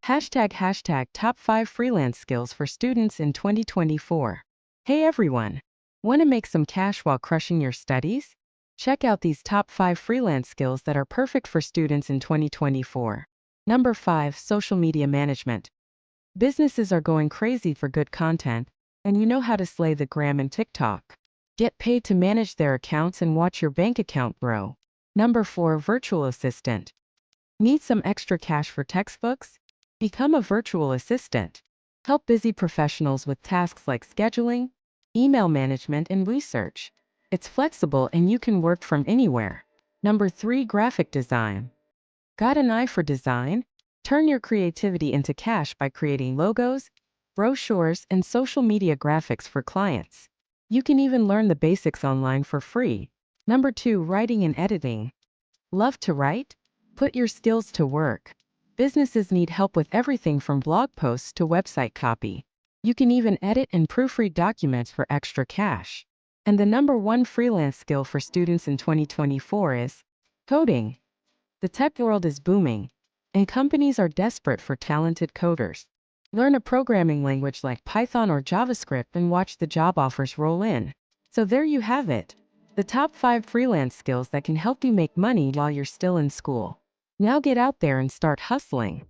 Hashtag top 5 freelance skills for students in 2024. Hey everyone! Want to make some cash while crushing your studies? Check out these top 5 freelance skills that are perfect for students in 2024. Number 5, social media management. Businesses are going crazy for good content, and you know how to slay the gram and TikTok. Get paid to manage their accounts and watch your bank account grow. Number 4, virtual assistant. Need some extra cash for textbooks? Become a virtual assistant. Help busy professionals with tasks like scheduling, email management, and research. It's flexible and you can work from anywhere. Number 3, graphic design. Got an eye for design? Turn your creativity into cash by creating logos, brochures, and social media graphics for clients. You can even learn the basics online for free. Number 2, writing and editing. Love to write? Put your skills to work. Businesses need help with everything from blog posts to website copy. You can even edit and proofread documents for extra cash. And the number 1 freelance skill for students in 2024 is coding. The tech world is booming, and companies are desperate for talented coders. Learn a programming language like Python or JavaScript and watch the job offers roll in. So there you have it. The top 5 freelance skills that can help you make money while you're still in school. Now get out there and start hustling.